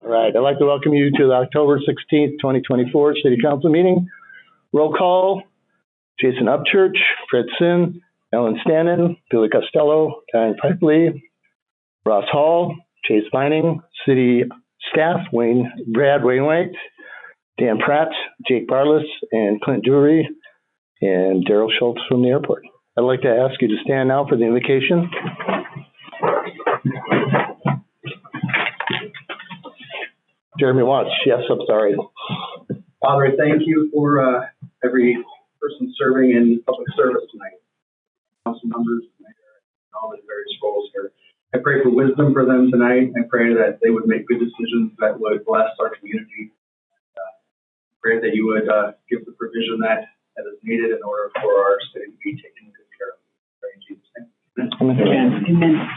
All right, I'd like to welcome you to the October 16th, 2024 City Council meeting. Roll call, Jason Upchurch, Fred Sin, Ellen Stannon, Billy Costello, Karen Pipely, Ross Hall, Chase Vining, City Staff, Brad Wainwright, Dan Pratt, Jake Barless, and Clint Drury, and Daryl Schultz from the airport. I'd like to ask you to stand now for the invocation. Jeremy Watts, yes, I'm sorry. Father, thank you for every person serving in public service tonight. Council members, and all the various roles here. I pray for wisdom for them tonight. I pray that they would make good decisions that would bless our community. Pray that you would give the provision that is needed in order for our city to be taken good care of. Pray in Jesus' name. Amen. Amen.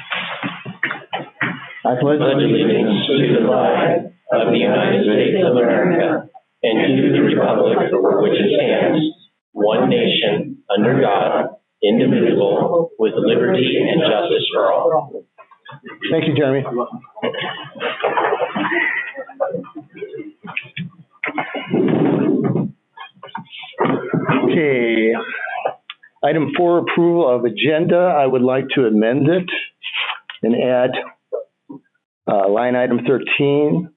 I pledge allegiance to the flag of the United States of America and to the republic for which it stands, one nation, under God, indivisible, with liberty and justice for all. Thank you, Jeremy. Okay. Item 4, approval of agenda. I would like to amend it and add line item 13,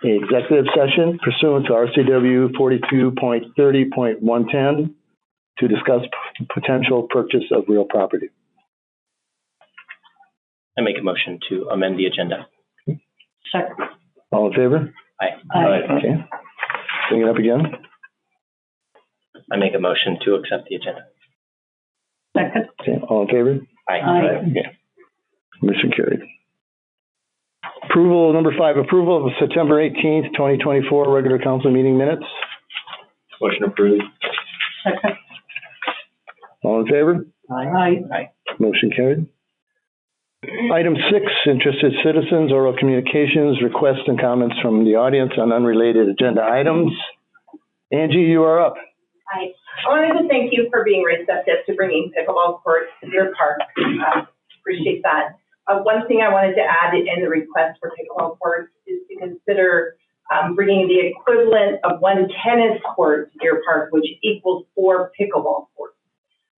executive session pursuant to RCW 42.30.110 to discuss potential purchase of real property. I make a motion to amend the agenda. Second. All in favor? Aye. Okay. Bring it up again. I make a motion to accept the agenda. Second. Okay. All in favor? Aye. Okay. Motion carried. Approval, number 5, approval of the September 18th, 2024 regular council meeting minutes. Motion approved. Second. All in favor? Aye. Aye. Motion carried. Item 6, interested citizens, oral communications, requests and comments from the audience on unrelated agenda items. Angie, you are up. Hi. I wanted to thank you for being receptive to bringing pickleball courts to your park. Appreciate that. One thing I wanted to add in the request for pickleball courts is to consider bringing the equivalent of 1 tennis court to your park, which equals 4 pickleball courts.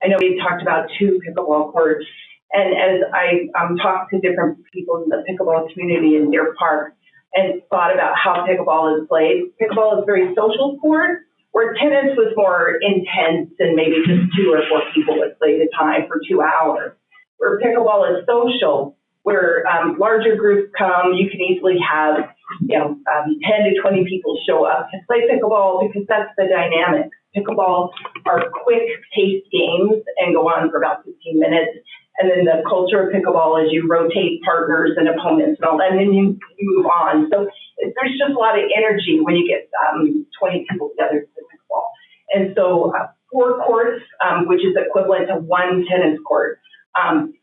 I know we've talked about 2 pickleball courts, and as I talked to different people in the pickleball community in Deer Park and thought about how pickleball is played, pickleball is a very social sport, where tennis was more intense and maybe just 2 or 4 people would play at a time for 2 hours. Where pickleball is social, where larger groups come, you can easily have 10 to 20 people show up to play pickleball because that's the dynamic. Pickleball are quick-paced games and go on for about 15 minutes. And then the culture of pickleball is you rotate partners and opponents and all that, and then you move on. So there's just a lot of energy when you get 20 people together to play pickleball. And so 4 courts, which is equivalent to 1 tennis court,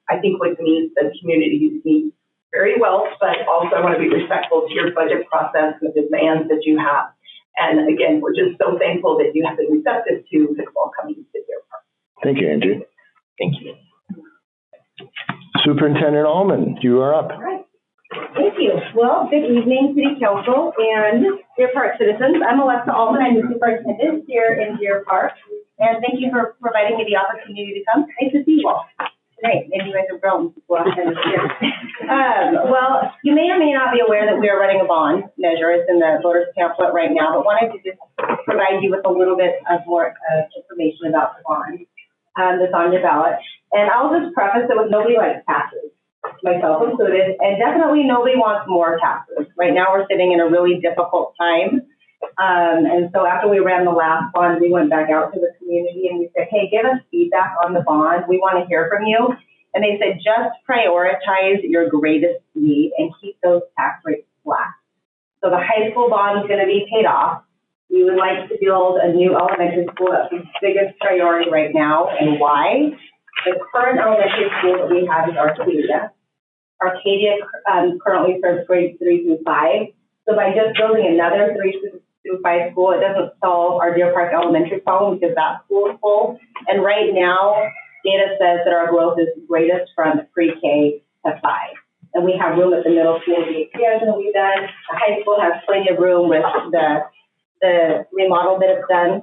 I think would meet the community's needs very well, but also I want to be respectful to your budget process and the demands that you have. And again, we're just so thankful that you have been receptive to pickleball coming to your park. Thank you, Angie. Thank you. Superintendent Allman, you are up. All right. Thank you. Well, good evening, City Council and Deer Park citizens. I'm Alexa Allman. I'm the superintendent here in Deer Park. And thank you for providing me the opportunity to come. Nice to see you all. Great. And you guys have grown. Well, you may or may not be aware that we are running a bond measure. It's in the voters pamphlet right now, but wanted to just provide you with a little bit of more information about the bond that's on your ballot. And I'll just preface it with nobody likes taxes, myself included, and definitely nobody wants more taxes. Right now we're sitting in a really difficult time. And so after we ran the last bond, we went back out to the community and we said, hey, give us feedback on the bond. We want to hear from you. And they said, just prioritize your greatest need and keep those tax rates flat. So the high school bond is going to be paid off. We would like to build a new elementary school. That's the biggest priority right now. And why? The current elementary school that we have is Arcadia. Arcadia currently serves grades 3 through 5. So by just building another 3 through 5 school, it doesn't solve our Deer Park Elementary problem because that school is full. And right now, data says that our growth is greatest from pre-K to 5. and we have room at the middle school with the expansion we've done. The high school has plenty of room with the remodel that it's done.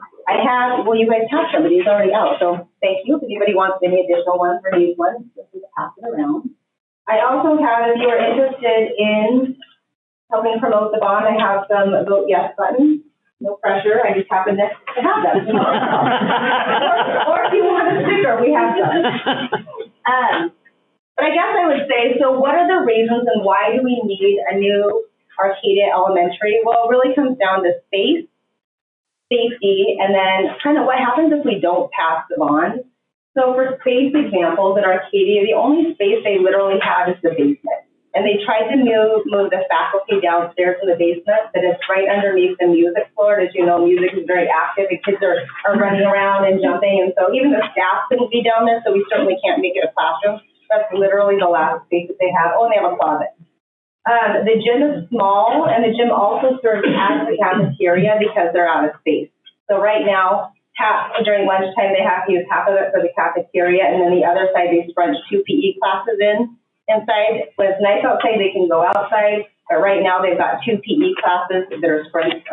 Well, you guys have some, but he's already out, so thank you. If anybody wants any additional ones or needs one, just pass it around. I also have, if you are interested in helping promote the bond, I have some vote yes buttons. No pressure, I just happen to have them. or if you want a sticker, we have some. But I guess I would say, so what are the reasons and why do we need a new Arcadia Elementary? Well, it really comes down to space, safety, and then kind of what happens if we don't pass the bond. So for space examples at Arcadia, the only space they literally have is the basement. And they tried to move the faculty downstairs in the basement, but it's right underneath the music floor. As you know, music is very active. The kids are running around and jumping, and so even the staff couldn't be down there, so we certainly can't make it a classroom. That's literally the last space that they have. Oh, and they have a closet. The gym is small, and the gym also serves as the cafeteria because they're out of space. So right now, during lunchtime, they have to use half of it for the cafeteria, and then the other side, they spread 2 PE classes inside. When it's nice outside, they can go outside, but right now they've got 2 PE classes that are spread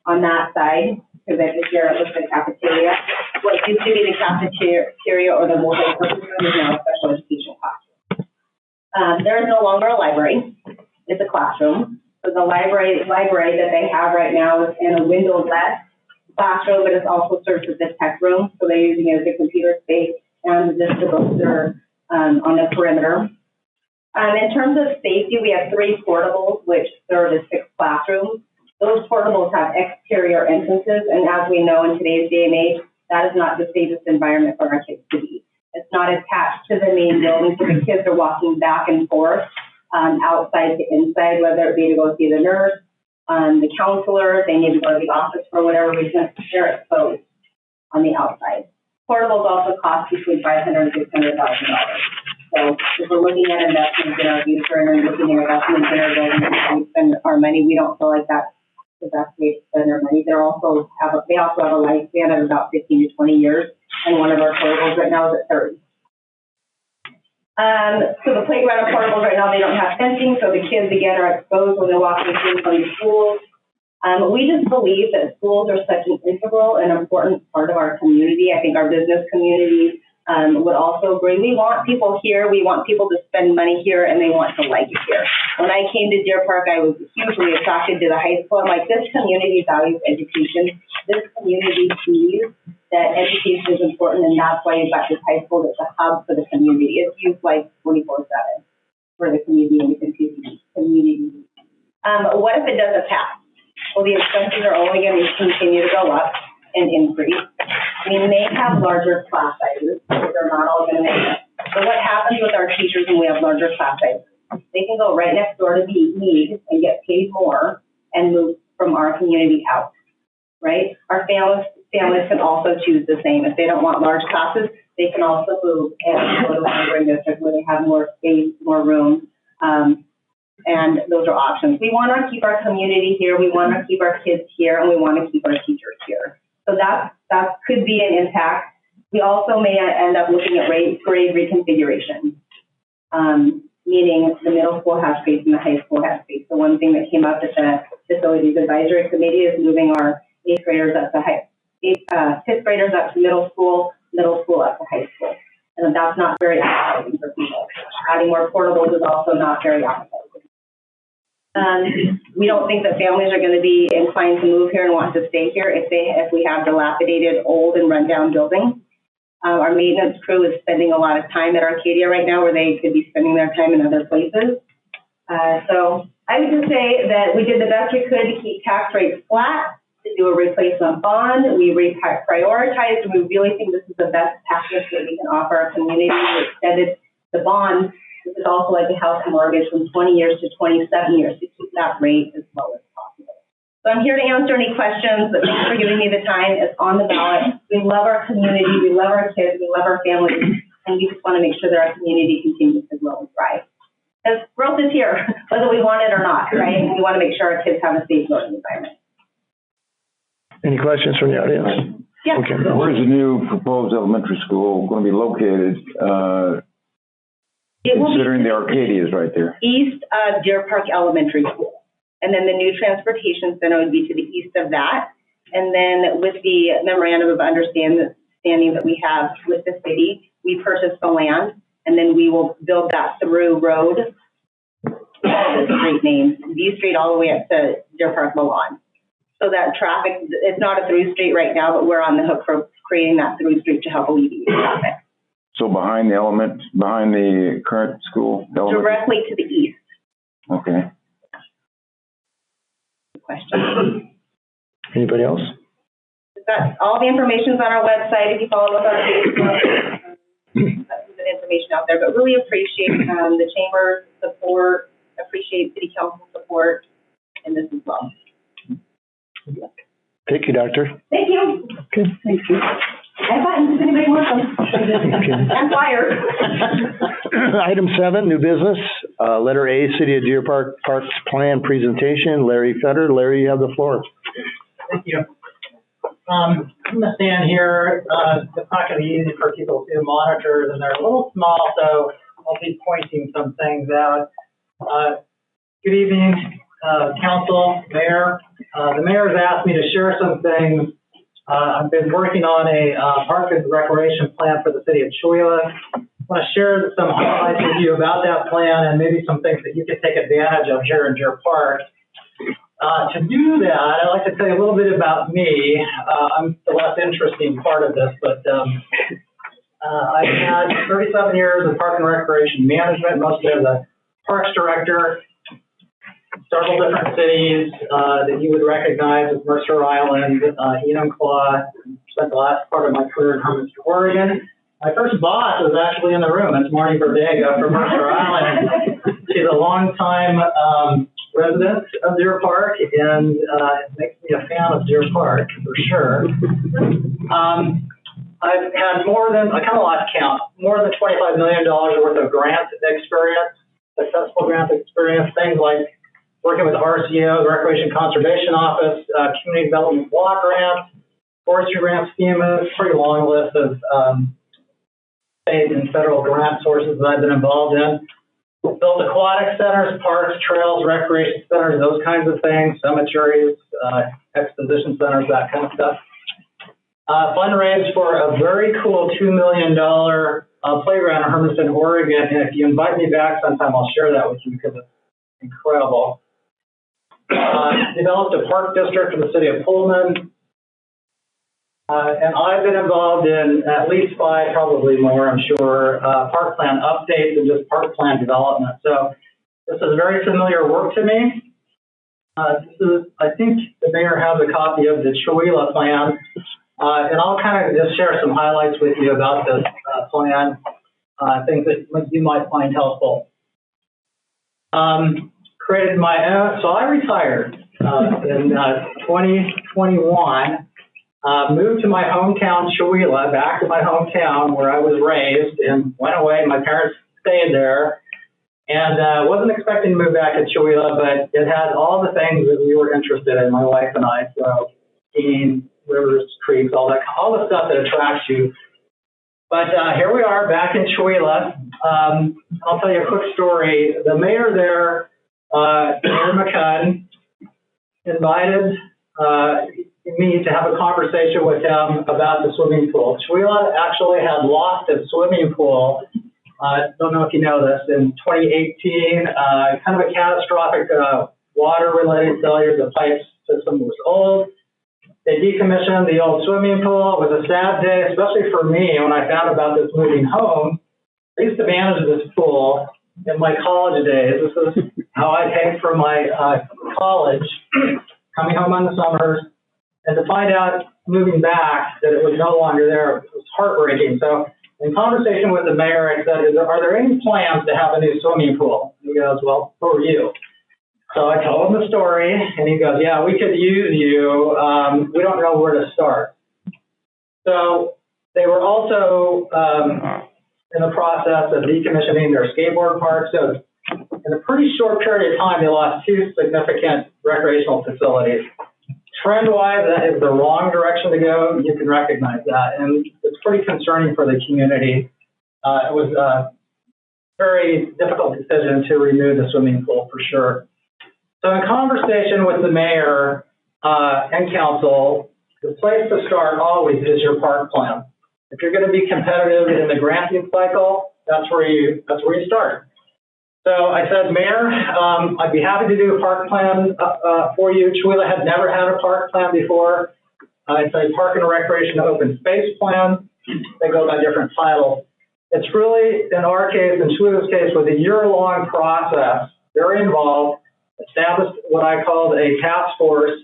on that side, because I think here it looks like cafeteria. What used to be the cafeteria or the multi-purpose room is now a special education classroom. There is no longer a library. It's a classroom. So the library that they have right now is in a window-less classroom, but it also serves as a tech room. So they're using it as a computer space, and just the books are on the perimeter. In terms of safety, we have 3 portables, which serve as 6 classrooms. Those portables have exterior entrances, and as we know in today's day and age, that is not the safest environment for our kids to be. It's not attached to the main building, so the kids are walking back and forth outside to inside, whether it be to go see the nurse, the counselor, they need to go to the office for whatever reason, they're exposed on the outside. Portables also cost between $500,000 and $600,000. So if we're looking at investments in our future and looking at investments in our buildings and we spend our money, we don't feel like that's the best way to spend our money. They also have a lifespan of about 15 to 20 years, and one of our portables right now is at 30. So the playground portables right now, they don't have fencing, so the kids again are exposed when they're walking through from the schools. We just believe that schools are such an integral and important part of our community. I think our business community would also agree. We want people here. We want people to spend money here, and they want to like it here. When I came to Deer Park, I was hugely attracted to the high school. I'm like, this community values education. This community sees that education is important, and that's why you've got this high school that's a hub for the community. It's used like 24/7 for the community and the community. What if it doesn't pass? Well, the expenses are only going to continue to go up and increase. We may have larger class sizes, but they're not all going to make it. So what happens with our teachers when we have larger class sizes? They can go right next door to need and get paid more and move from our community out, right? Our families can also choose the same. If they don't want large classes, they can also move and go to a neighboring district where they have more space, more room, and those are options. We want to keep our community here, we want to keep our kids here, and we want to keep our teachers here. So that could be an impact. We also may end up looking at grade reconfiguration, meaning the middle school has space and the high school has space. So one thing that came up at the Facilities Advisory Committee is moving our 5th graders up to middle school up to high school. And that's not very appetizing for people. Adding more portables is also not very appetizing. We don't think that families are going to be inclined to move here and want to stay here if we have dilapidated, old, and rundown buildings. Our maintenance crew is spending a lot of time at Arcadia right now, where they could be spending their time in other places. So I would just say that we did the best we could to keep tax rates flat, to do a replacement bond. We prioritized. We really think this is the best package that we can offer our community. We extended the bond, which is also like a house mortgage, from 20 years to 27 years to keep that rate as low as possible. So I'm here to answer any questions, but thanks for giving me the time. It's on the ballot. We love our community. We love our kids. We love our families. And we just want to make sure that our community continues to grow and thrive. Because growth is here, whether we want it or not, right? We want to make sure our kids have a safe learning environment. Any questions from the audience? Yeah. Okay. Where's the new proposed elementary school going to be located? It will be Considering the Arcadia is right there. east of Deer Park Elementary School. And then the new transportation center would be to the east of that. And then with the memorandum of understanding that we have with the city, we purchased the land, and then we will build that through road, the street names, V Street all the way up to Deer Park Milan. So that traffic, it's not a through street right now, but we're on the hook for creating that through street to help alleviate traffic. So behind the current school? Element? Directly to the east. Okay. Question. Anybody else? That's all the information's on our website. If you follow us on Facebook, that's the information out there. But really appreciate the chamber's support, appreciate city council support in this as well. Thank you, Doctor. Thank you. Okay, thank you. I buttons, if anybody wants them. I'm fired. Item 7, new business. Letter A, City of Deer Park Parks Plan Presentation. Larry Fetter. Larry, you have the floor. Thank you. I'm going to stand here. It's not going to be easy for people to monitor, and they're a little small, so I'll be pointing some things out. Good evening, council, mayor. The mayor has asked me to share some things. I've been working on a park and recreation plan for the city of Chewelah. I want to share some highlights with you about that plan and maybe some things that you can take advantage of here in Deer Park. To do that, I'd like to tell you a little bit about me. I'm the less interesting part of this, but I've had 37 years of park and recreation management, mostly as a parks director, several different cities that you would recognize as Mercer Island, Enumclaw. Spent the last part of my career in Hermiston, Oregon. My first boss is actually in the room. It's Marty Verdega from Mercer Island. She's a longtime resident of Deer Park, and it makes me a fan of Deer Park for sure. I've had I kind of lost count, more than $25 million worth of grant experience, successful grant experience, things like working with RCO, the Recreation Conservation Office, community development block grants, forestry grants, schemas, pretty long list of state and federal grant sources that I've been involved in. Built aquatic centers, parks, trails, recreation centers, those kinds of things, cemeteries, exposition centers, that kind of stuff. Fundraised for a very cool $2 million playground in Hermiston, Oregon, and if you invite me back sometime, I'll share that with you because it's incredible. Developed a park district for the city of Pullman. And I've been involved in at least 5, probably more, I'm sure, park plan updates and just park plan development. So this is very familiar work to me. I think the mayor has a copy of the Chewelah plan, and I'll kind of just share some highlights with you about this plan, things that you might find helpful. Created my own, so I retired in 2021. Moved to my hometown, Chewelah, back to my hometown where I was raised, and went away. My parents stayed there, and wasn't expecting to move back to Chewelah, but it had all the things that we were interested in, my wife and I. So skiing, rivers, creeks, all the stuff that attracts you. But here we are back in Chewelah. I'll tell you a quick story. The mayor there, Mayor McCunn, invited me to have a conversation with him about the swimming pool. Chewelah actually had lost a swimming pool. Don't know if you know this, in 2018, kind of a catastrophic water-related failure. The pipe system was old. They decommissioned the old swimming pool. It was a sad day, especially for me when I found about this moving home. I used to manage this pool in my college days. This is how I paid for my college, coming home on the summers. And to find out, moving back, that it was no longer there, it was heartbreaking. So in conversation with the mayor, I said, are there any plans to have a new swimming pool? And he goes, well, who are you? So I told him the story, and he goes, yeah, we could use you. We don't know where to start. So they were also in the process of decommissioning their skateboard park. So in a pretty short period of time, they lost 2 significant recreational facilities. Trend-wise, that is the wrong direction to go. You can recognize that, and it's pretty concerning for the community. It was very difficult decision to remove the swimming pool for sure. So in conversation with the mayor and council, the place to start always is your park plan. If you're going to be competitive in the granting cycle, that's where you start. So I said, Mayor, I'd be happy to do a park plan for you. Chewelah had never had a park plan before. It's a park and recreation open space plan. They go by different titles. It's really, in our case, in Chewelah's case, was a year-long process, very involved, established what I called a task force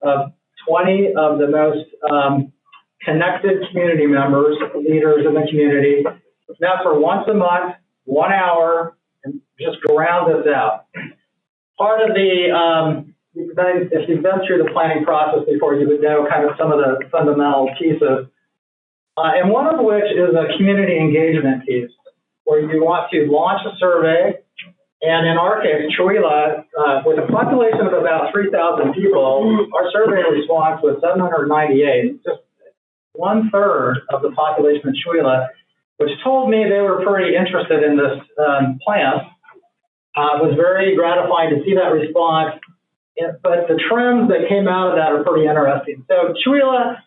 of 20 of the most connected community members, leaders in the community. Now for once a month, 1 hour, and just ground this out. Part of the, if you've been through the planning process before, you would know kind of some of the fundamental pieces. And one of which is a community engagement piece, where you want to launch a survey. And in our case, Chewelah, with a population of about 3,000 people, our survey response was 798, just 1/3 of the population of Chewelah, which told me they were pretty interested in this plan. It was very gratifying to see that response, but the trends that came out of that are pretty interesting. So Chewelah,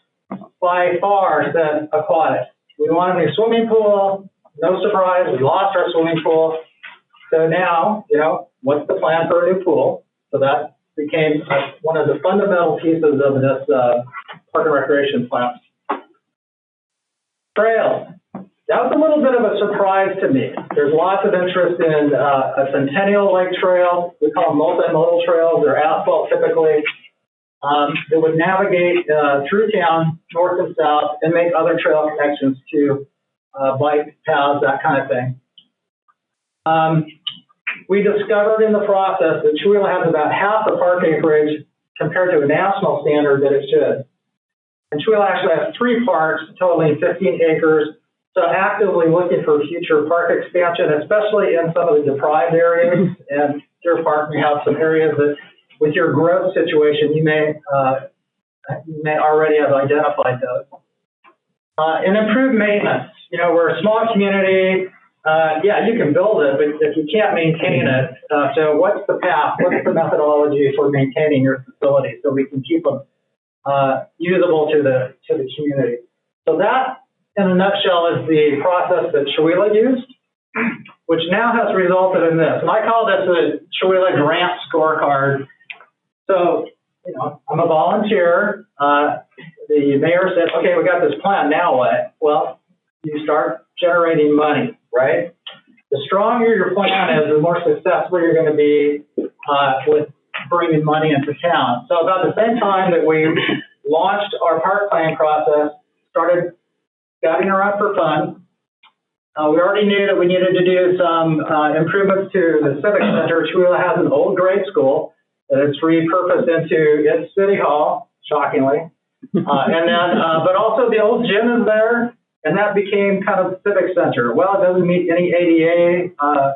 by far, said aquatic. We want a new swimming pool. No surprise, we lost our swimming pool. So now, what's the plan for a new pool? So that became one of the fundamental pieces of this park and recreation plan. Trails. That was a little bit of a surprise to me. There's lots of interest in a Centennial Lake Trail. We call them multimodal trails. They're asphalt typically. That would navigate through town, north and south, and make other trail connections to bike paths, that kind of thing. We discovered in the process that Chewelah has about half the park acreage compared to a national standard that it should. And Chewelah actually has 3 parks totaling 15 acres. So actively looking for future park expansion, especially in some of the deprived areas. And Deer Park may have some areas that, with your growth situation, you may already have identified those. And improved maintenance. We're a small community. Yeah, you can build it, but if you can't maintain it, so what's the path? What's the methodology for maintaining your facility so we can keep them usable to the community? So that, in a nutshell, is the process that Chewelah used, which now has resulted in this. And I call this a Chewelah grant scorecard. So, I'm a volunteer. The mayor said, okay, we got this plan, now what? Well, you start generating money, right? The stronger your plan is, the more successful you're going to be with bringing money into town. So about the same time that we launched our park planning process, started scouting around for funds. We already knew that we needed to do some improvements to the Civic Center. Chewelah has an old grade school that it's repurposed into its city hall, shockingly. And then, but also the old gym is there, and that became kind of the Civic Center. Well, it doesn't meet any ADA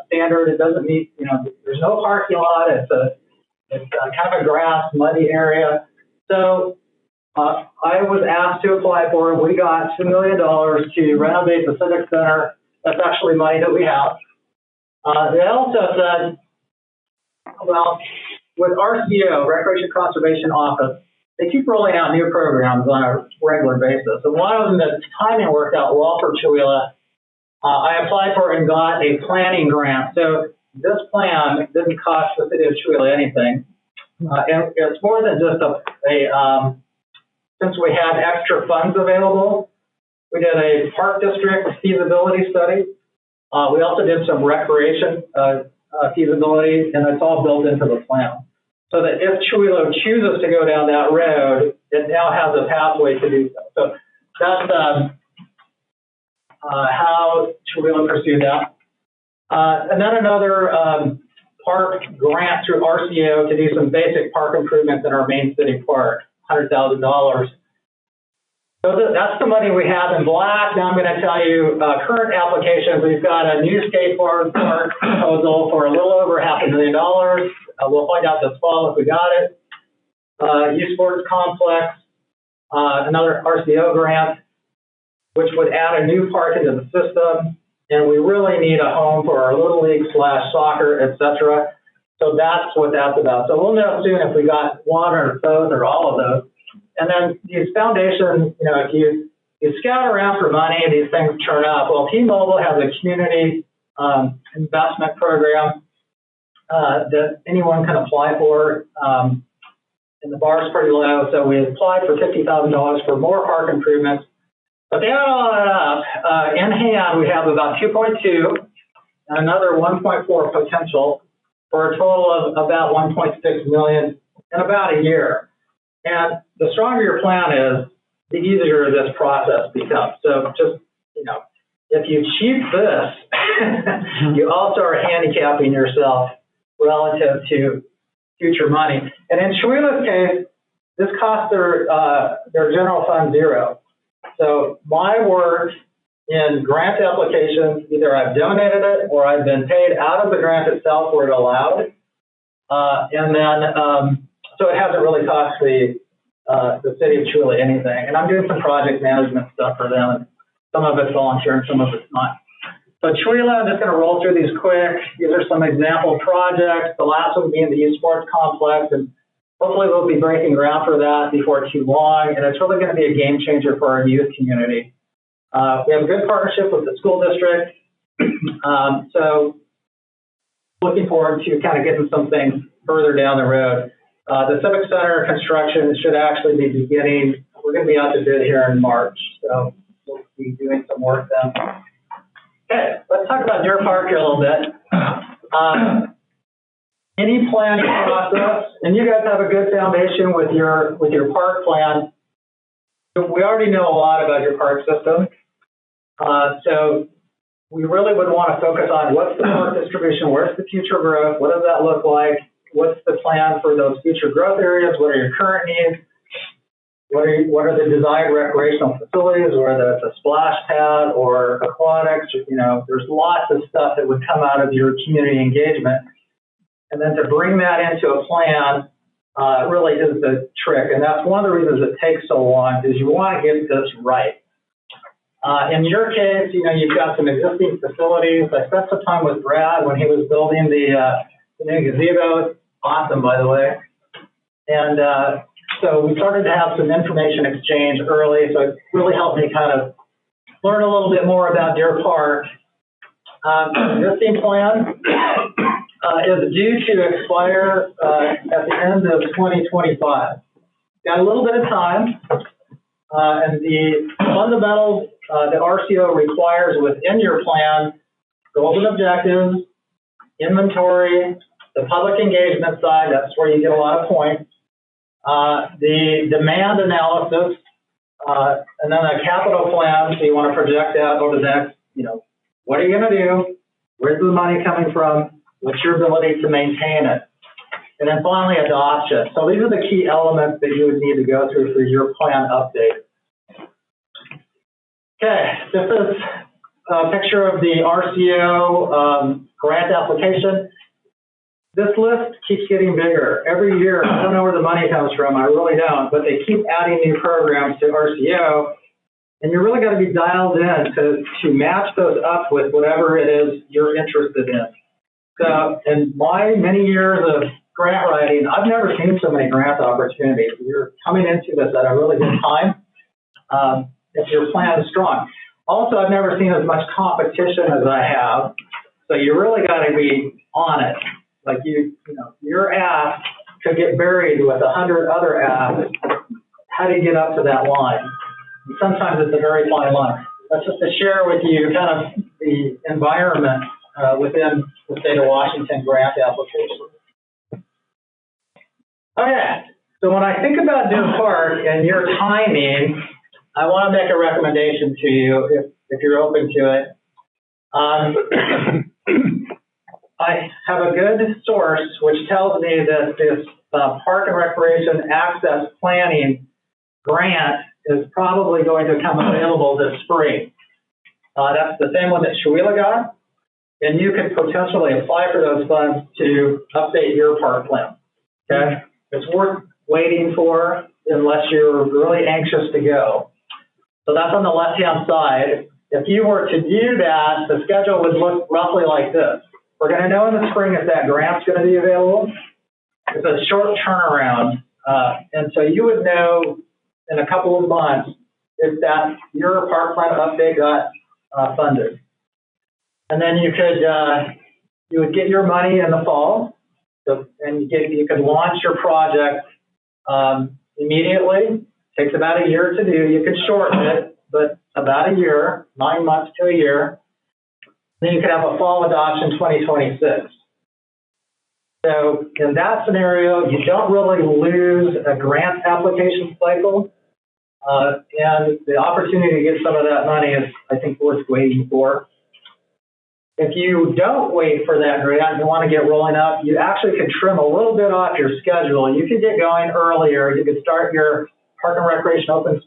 standard. It doesn't meet, there's no parking lot. It's kind of a grass, muddy area. So I was asked to apply for it. We got $2 million to renovate the Civic Center. That's actually money that we have. They also said, well, with RCO, Recreation Conservation Office, they keep rolling out new programs on a regular basis. And one of them that timing worked out well for Chewelah, I applied for and got a planning grant. So this plan didn't cost the city of Chewelah anything. And it's more than just since we had extra funds available, we did a park district feasibility study. We also did some recreation feasibility, and it's all built into the plan. So that if Chewelah chooses to go down that road, it now has a pathway to do so. So that's how Chewelah pursued that. And then another park grant through RCO to do some basic park improvements in our main city park, $100,000. So that's the money we have in black. Now I'm going to tell you current applications. We've got a new skateboard park proposal for a little over $500,000. We'll find out this fall if we got it. Youth Sports Complex, another RCO grant, which would add a new park into the system. and we really need a home for our Little League / soccer, et cetera. So that's what that's about. So we'll know soon if we got one or both or all of those. And then these foundations, you know, if you scout around for money and these things turn up, well, T-Mobile has a community investment program that anyone can apply for. And the bar is pretty low, so we applied for $50,000 for more park improvements. But to add all that up, in hand, we have about 2.2 and another 1.4 potential for a total of about 1.6 million in about a year. And the stronger your plan is, the easier this process becomes. So just, you know, if you cheat this, you also are handicapping yourself relative to future money. And in Chewella's case, this cost their general fund zero. So my work in grant applications, either I've donated it or I've been paid out of the grant itself where it allowed. And then, so it hasn't really cost the city of Chewella anything. And I'm doing some project management stuff for them. And some of it's volunteer and some of it's not. So Chewella, I'm just going to roll through these quick. These are some example projects. The last one being the youth sports complex, and hopefully we'll be breaking ground for that before too long. And it's really going to be a game changer for our youth community. We have a good partnership with the school district. So looking forward to kind of getting some things further down the road. The Civic Center construction should actually be beginning. We're going to be out to bid here in March. So we'll be doing some work then. Okay, let's talk about Deer Park here a little bit. Any planning process, and you guys have a good foundation with your park plan. We already know a lot about your park system. So we really would want to focus on what's the park distribution, where's the future growth, what does that look like, what's the plan for those future growth areas, what are your current needs, what are the desired recreational facilities, whether it's a splash pad or aquatics, you know, there's lots of stuff that would come out of your community engagement. And then to bring that into a plan really is the trick. And that's one of the reasons it takes so long, is you want to get this right. In your case, you know, you've got some existing facilities. I spent some time with Brad when he was building the new gazebo. Awesome, by the way. And so we started to have some information exchange early, so it really helped me kind of learn a little bit more about Deer Park. The existing plan is due to expire at the end of 2025. Got a little bit of time, and the fundamentals the RCO requires within your plan: goals and objectives, inventory, the public engagement side, that's where you get a lot of points, the demand analysis, and then a capital plan, so you want to project out over the next, you know, what are you going to do? Where's the money coming from? What's your ability to maintain it? And then finally, adoption. So these are the key elements that you would need to go through for your plan update. Okay, this is a picture of the RCO grant application. This list keeps getting bigger every year. I don't know where the money comes from, I really don't, but they keep adding new programs to RCO, and you're really got to be dialed in to match those up with whatever it is you're interested in. So in my many years of grant writing, I've never seen so many grant opportunities. You're coming into this at a really good time if your plan is strong. Also, I've never seen as much competition as I have, so you really got to be on it. Like you know, your ask could get buried with 100 other asks. How do you get up to that line? And sometimes it's a very fine line. That's just to share with you kind of the environment within the state of Washington grant applications. Okay, so when I think about Deer Park and your timing, I want to make a recommendation to you if you're open to it. I have a good source which tells me that this Park and Recreation Access Planning grant is probably going to come available this spring. That's the same one that Chewella got, and you can potentially apply for those funds to update your park plan. Okay, it's worth waiting for unless you're really anxious to go. So that's on the left-hand side. if you were to do that, the schedule would look roughly like this. We're going to know in the spring if that grant's going to be available. It's a short turnaround, and so you would know in a couple of months if that your park plan update got funded. And then you would get your money in the fall, and you could launch your project immediately. Takes about a year to do. You could shorten it, but about a year, 9 months to a year. Then you could have a fall adoption 2026. So in that scenario, you don't really lose a grant application cycle. And the opportunity to get some of that money is, I think, worth waiting for. If you don't wait for that grant and you want to get rolling up, you actually could trim a little bit off your schedule. You could get going earlier. You could start your Park and Recreation open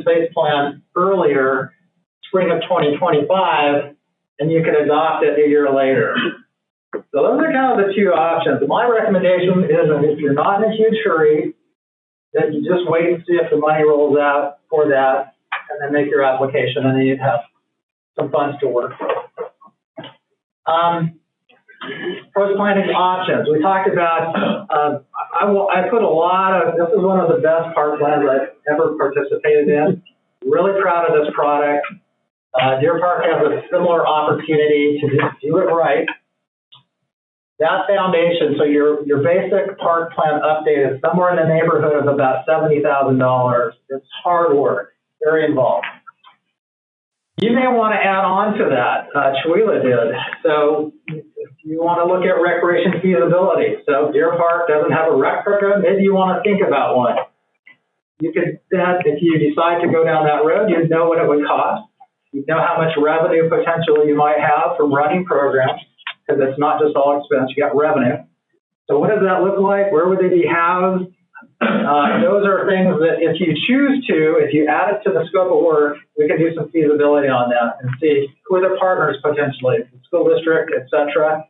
space plan earlier, spring of 2025, and you could adopt it a year later. So those are kind of the two options. My recommendation is that if you're not in a huge hurry, that you just wait and see if the money rolls out for that, and then make your application, and then you'd have some funds to work with. Post-planning options. We talked about, I put a lot of, this is one of the best park plans I've ever participated in. Really proud of this product. Deer Park has a similar opportunity to do it right. That foundation, so your basic park plan update is somewhere in the neighborhood of about $70,000. It's hard work, very involved. You may want to add on to that, Chewelah did. So if you want to look at recreation feasibility, so Deer Park doesn't have a rec program, maybe you want to think about one. You could then, if you decide to go down that road, you'd know what it would cost. You'd know how much revenue potential you might have from running programs, because it's not just all expense, you got revenue. So what does that look like? Where would they be housed? Those are things that if you choose to, if you add it to the scope of work, we can do some feasibility on that and see who are the partners potentially, the school district, et cetera,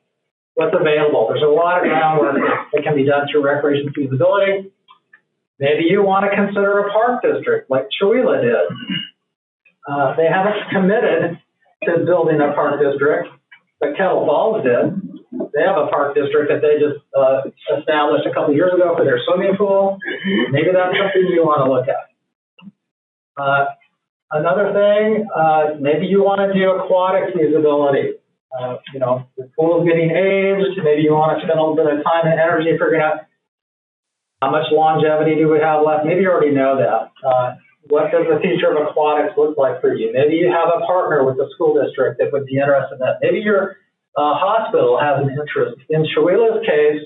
what's available. There's a lot of groundwork that can be done through recreation feasibility. Maybe you want to consider a park district like Chewelah did. They haven't committed to building a park district, but Kettle Falls did. They have a park district that they just established a couple of years ago for their swimming pool. Maybe that's something you want to look at. Another thing, maybe you want to do aquatic feasibility. The pool's getting aged. Maybe you want to spend a little bit of time and energy figuring out how much longevity do we have left. Maybe you already know that. What does the future of aquatics look like for you? Maybe you have a partner with the school district that would be interested in that. Maybe your hospital has an interest. In Chewelah's case,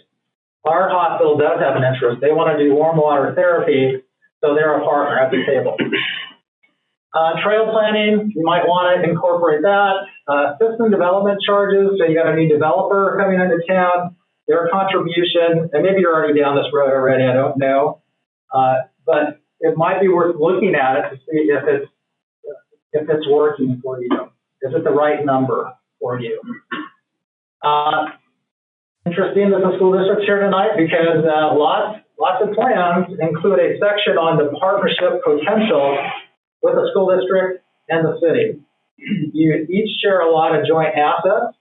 our hospital does have an interest. They want to do warm water therapy, so they're a partner at the table. Trail planning, you might want to incorporate that. System development charges, so you got a new developer coming into town, their contribution, and maybe you're already down this road already, I don't know. But it might be worth looking at it to see if it's working for you. Is it the right number for you? Interesting that the school district's here tonight because lots of plans include a section on the partnership potential with the school district and the city. You each share a lot of joint assets.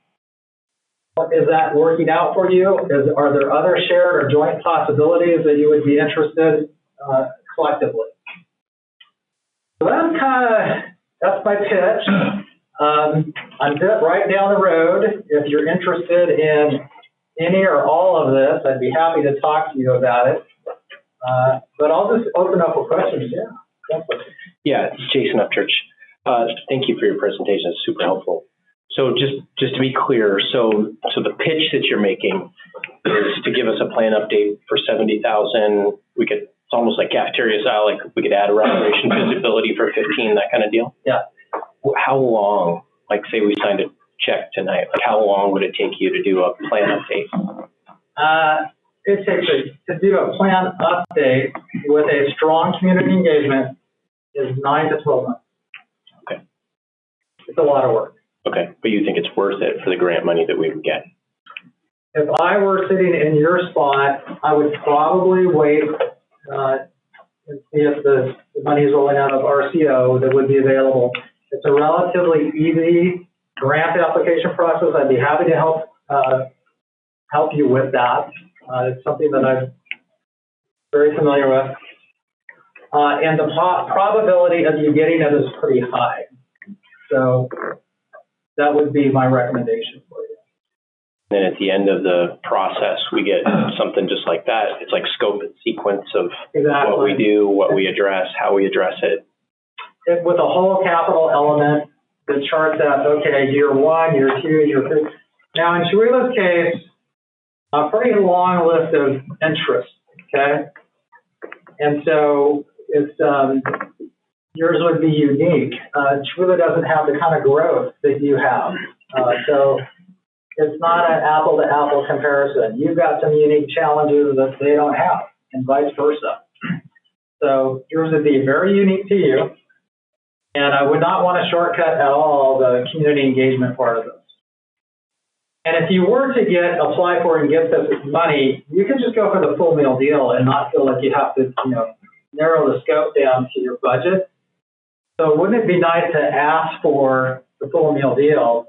Is that working out for you? Are there other shared or joint possibilities that you would be interested collectively? So that's my pitch. I'm right down the road. If you're interested in any or all of this, I'd be happy to talk to you about it. But I'll just open up for questions. Yeah, Jason Upchurch. Thank you for your presentation. It's super helpful. So just to be clear, so the pitch that you're making is to give us a plan update for 70,000. It's almost like cafeteria style, like we could add a recreation visibility for 15, that kind of deal. Yeah. How long, like say we signed a check tonight, like how long would it take you to do a plan update? It takes to do a plan update with a strong community engagement is 9 to 12 months. Okay. It's a lot of work. Okay, but you think it's worth it for the grant money that we would get? If I were sitting in your spot, I would probably wait and see if the money is rolling out of RCO that would be available. It's a relatively easy grant application process. I'd be happy to help you with that. It's something that I'm very familiar with. And the probability of you getting it is pretty high. So that would be my recommendation for you. And at the end of the process, we get something just like that. It's like scope and sequence of Exactly. what we do, what we address, how we address it. With a whole capital element that charts out, okay, year 1, year 2, year 3. Now, in Shuila's case, a pretty long list of interests, okay? And so it's, yours would be unique. Shuila doesn't have the kind of growth that you have. So it's not an apple-to-apple comparison. You've got some unique challenges that they don't have, and vice versa. So yours would be very unique to you. And I would not want to shortcut at all the community engagement part of this. And if you were to apply for and get this money, you can just go for the full meal deal and not feel like you have to, narrow the scope down to your budget. So wouldn't it be nice to ask for the full meal deal,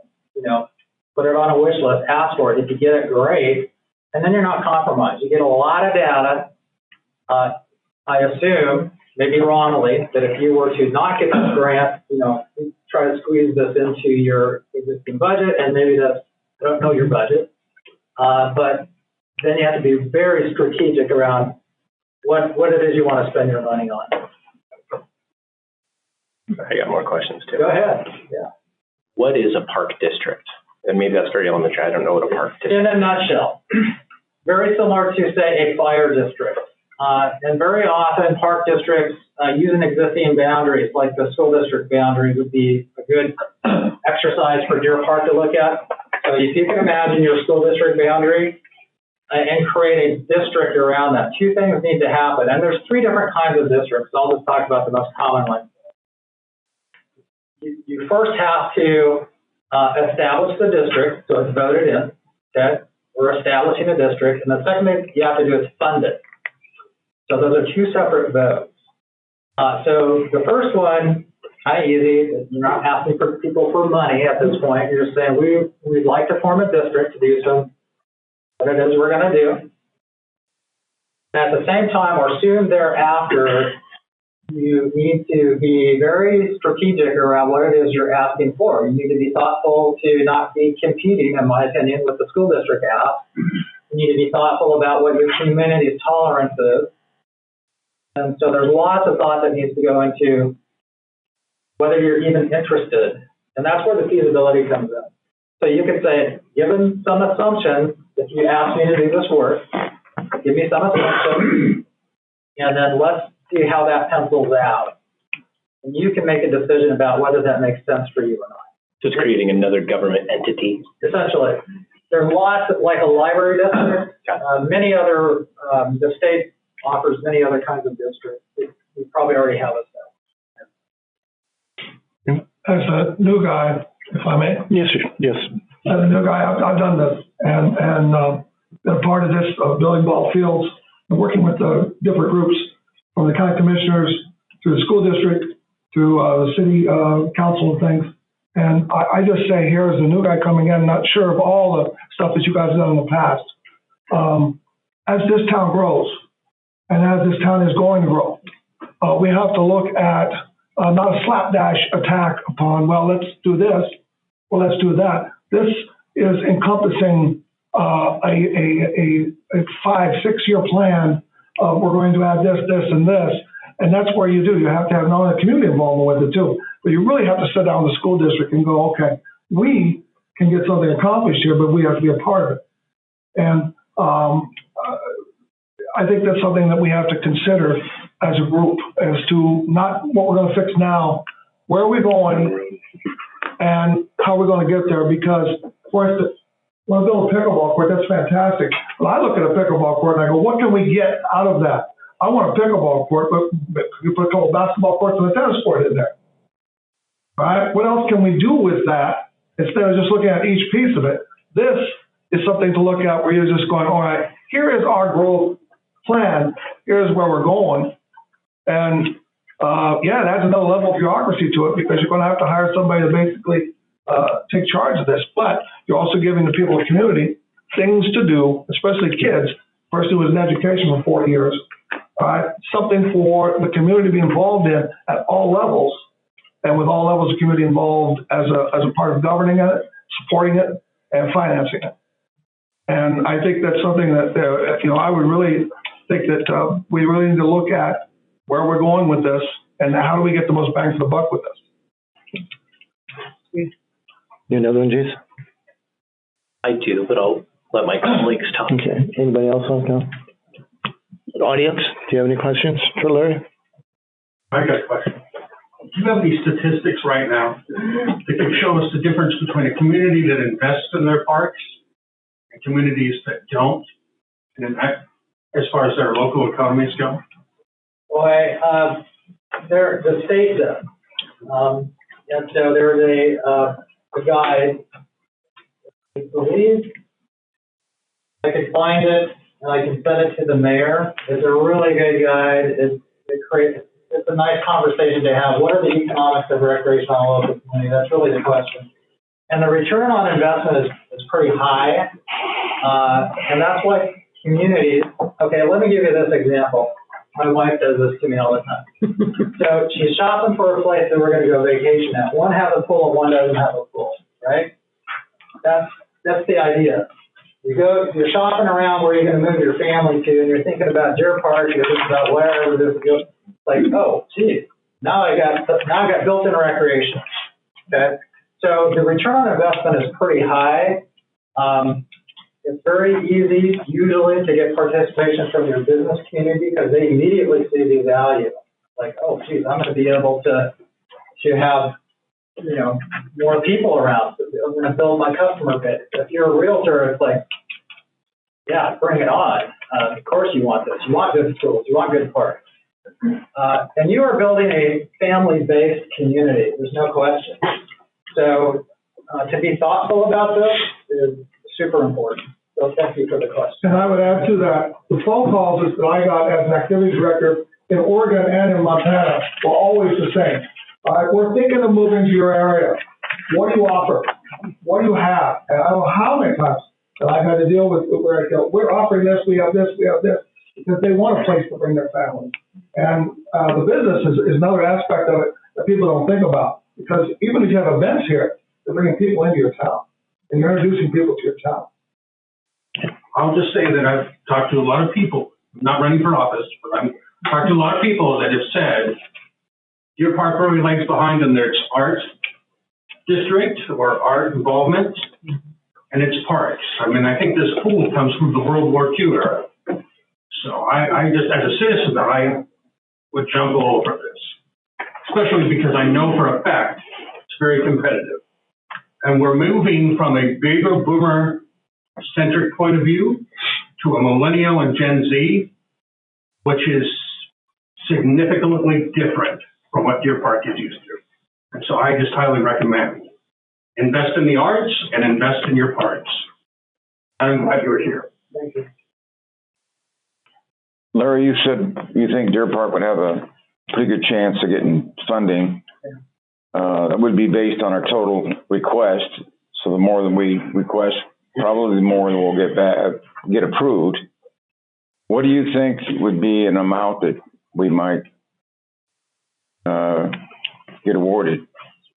put it on a wish list, ask for it. If you get it, great. And then you're not compromised. You get a lot of data. I assume, maybe wrongly, that if you were to not get this grant, try to squeeze this into your existing budget, and maybe I don't know your budget, but then you have to be very strategic around what it is you want to spend your money on. I got more questions too. Go ahead. Yeah. What is a park district? And maybe that's very elementary. I don't know what a park district is. In a nutshell, very similar to, say, a fire district. And very often park districts using existing boundaries, like the school district boundary would be a good exercise for Deer Park to look at. So if you can imagine your school district boundary and create a district around that, 2 things need to happen. And there's 3 different kinds of districts. I'll just talk about the most common one. You first have to establish the district, so it's voted in, okay? We're establishing a district. And the second thing you have to do is fund it. So those are 2 separate votes. So the first one, kind of easy. You're not asking for people for money at this point. You're just saying, we'd like to form a district to do some, what it is we're going to do. And at the same time, or soon thereafter, you need to be very strategic around what it is you're asking for. You need to be thoughtful to not be competing, in my opinion, with the school district ask. You need to be thoughtful about what your community's tolerance is. And so there's lots of thought that needs to go into whether you're even interested. And that's where the feasibility comes in. So you could say, given some assumptions, if you ask me to do this work, give me some assumptions, and then let's see how that pencils out. And you can make a decision about whether that makes sense for you or not. Just creating another government entity. Essentially. There's lots, like a library district, many other, the state offers many other kinds of districts. We probably already have it set. As a new guy, if I may. Yes, sir. Yes. As a new guy, I've done this and been a part of this, building ball fields and working with the different groups from the county commissioners to the school district to the city council and things. And I just say here as a new guy coming in, not sure of all the stuff that you guys have done in the past. As this town grows, and as this town is going to grow, we have to look at not a slapdash attack upon, well, let's do this, well, let's do that. This is encompassing a 5-6 year plan of we're going to add this, this, and this. And that's where you do. You have to have not only community involvement with it too, but you really have to sit down with the school district and go, okay, we can get something accomplished here, but we have to be a part of it. And I think that's something that we have to consider as a group, as to not what we're going to fix now, where are we going, and how we're going to get there. Because, for instance, when I build a pickleball court, that's fantastic. But I look at a pickleball court and I go, what can we get out of that? I want a pickleball court, but you put a couple of basketball courts and a tennis court in there. All right? What else can we do with that instead of just looking at each piece of it? This is something to look at where you're just going, all right, here is our growth plan. Here's where we're going. And, yeah, it adds another level of bureaucracy to it because you're going to have to hire somebody to basically take charge of this. But you're also giving the people of the community things to do, especially kids, a person who was in education for 40 years, something for the community to be involved in at all levels, and with all levels of community involved as a part of governing it, supporting it, and financing it. And I think that's something that, I would really think that we really need to look at where we're going with this and how do we get the most bang for the buck with this. You another one, Jason? I do, but I'll let my colleagues talk. Okay. Anybody else on council? Audience, do you have any questions for Larry? I got a question. Do you have any statistics right now that can show us the difference between a community that invests in their parks and communities that don't, and as far as their local economies go? Well, the state does. And so there's a guide, I believe I could find it and I can send it to the mayor. It's a really good guide. It's a nice conversation to have. What are the economics of recreation on a local community? That's really the question. And the return on investment is pretty high. And that's why communities, okay, let me give you this example. My wife does this to me all the time. So she's shopping for a place that we're going to go vacation at. One has a pool and one doesn't have a pool, right? That's the idea. You're shopping around where you're going to move your family to, and you're thinking about Deer Park, you're thinking about wherever this goes. Like, oh, geez, now I got built-in recreation. Okay, so the return on investment is pretty high. It's very easy, usually, to get participation from your business community because they immediately see the value. Like, oh, geez, I'm going to be able to have, more people around. I'm going to build my customer base. If you're a realtor, it's like, yeah, bring it on. Of course you want this. You want good schools. You want good parks. And you are building a family-based community. There's no question. So to be thoughtful about this is super important. So thank you for the question. And I would add to that, the phone calls that I got as an activities director in Oregon and in Montana were always the same. We're thinking of moving to your area. What do you offer? What do you have? And I don't know how many times that I've had to deal with where I go, we're offering this, we have this, because they want a place to bring their family. And the business is another aspect of it that people don't think about. Because even if you have events here, they're bringing people into your town. And you're introducing people to your town. I'll just say that I've talked to a lot of people, I'm not running for office, but I've talked to a lot of people that have said, Deer Park really lags behind in their arts district or art involvement, and it's parks. I mean, I think this pool comes from the World War II era. So I just, as a citizen, I would jump all over this, especially because I know for a fact it's very competitive. And we're moving from a bigger boomer-centric point of view to a millennial and Gen Z, which is significantly different from what Deer Park is used to. And so I just highly recommend invest in the arts and invest in your parks. I'm glad you're here. Thank you. Larry, you said you think Deer Park would have a pretty good chance of getting funding. That would be based on our total request. So the more that we request, probably the more that we'll get approved. What do you think would be an amount that we might get awarded?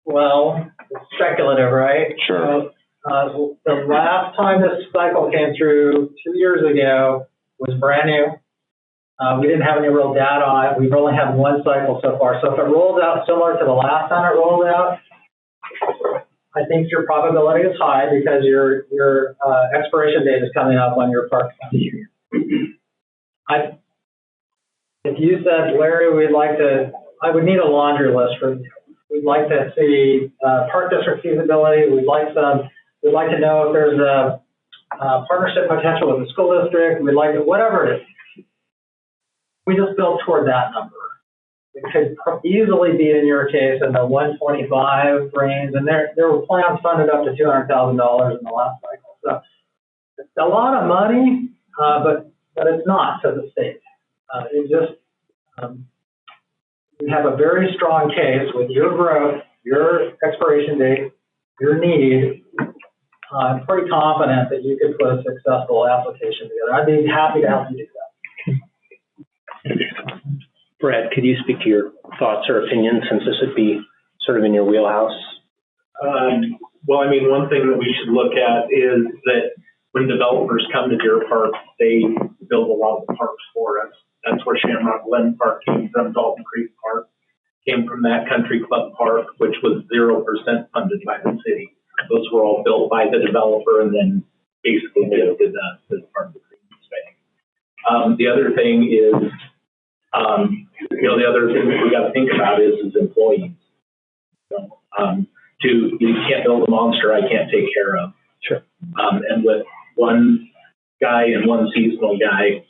Well, it's speculative, right? Sure. So, the last time this cycle came through 2 years ago was brand new. We didn't have any real data on it. We've only had one cycle so far. So if it rolls out similar to the last time it rolled out, I think your probability is high because your expiration date is coming up on your park fund. If you said, Larry, I would need a laundry list for you. We'd like to see park district feasibility. We'd like to know if there's a partnership potential with the school district. We'd like to, whatever it is. We just built toward that number. It could easily be, in your case, in the 125 range, and there were plans funded up to $200,000 in the last cycle. So it's a lot of money, but it's not to the state. we have a very strong case with your growth, your expiration date, your need. I'm pretty confident that you could put a successful application together. I'd be happy to help you do that. Brad, could you speak to your thoughts or opinions, since this would be sort of in your wheelhouse? Well, I mean, one thing that we should look at is that when developers come to Deer Park, they build a lot of the parks for us. That's where Shamrock Glen Park came from, Dalton Creek Park came from that Country Club Park, which was 0% funded by the city. Those were all built by the developer and then basically gifted us as part of the green space. The other thing is, the other thing that we got to think about is employees. You can't build a monster I can't take care of. Sure. And with one guy and one seasonal guy,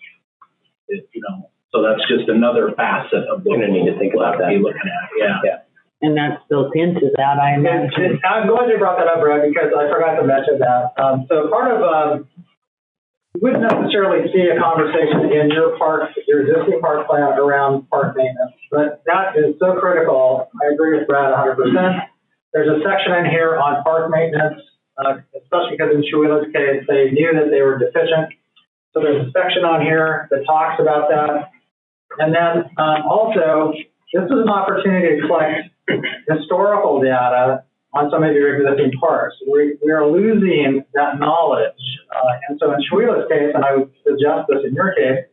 so that's just another facet of what We're gonna need to think about that. Be looking at, yeah. And that's built into that, I imagine. I'm glad you brought that up, Brad, because I forgot to mention that. So part of, you wouldn't necessarily see a conversation in your park, your existing park plan around park maintenance, but that is so critical. I agree with Brad 100%. There's a section in here on park maintenance, especially because in Chewella's case, they knew that they were deficient. So there's a section on here that talks about that. And then also, this is an opportunity to collect historical data on some of your existing parks. We are losing that knowledge. And so in Chewella's case, and I would suggest this in your case,